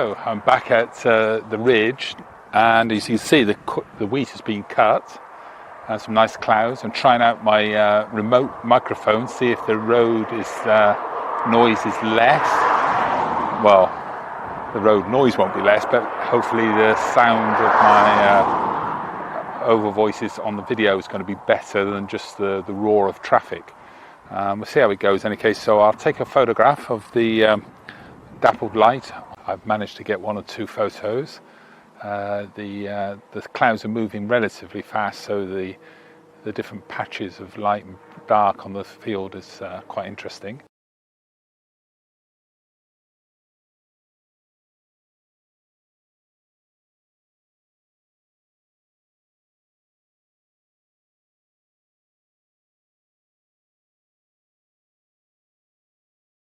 So I'm back at the ridge, and as you can see, the wheat has been cut. Some nice clouds. I'm trying out my remote microphone, see if the road noise is less. Well, the road noise won't be less, but hopefully the sound of my over voices on the video is going to be better than just the roar of traffic. We'll see how it goes in any case. So I'll take a photograph of the dappled light. I've managed to get one or two photos. The clouds are moving relatively fast, so the different patches of light and dark on the field is quite interesting.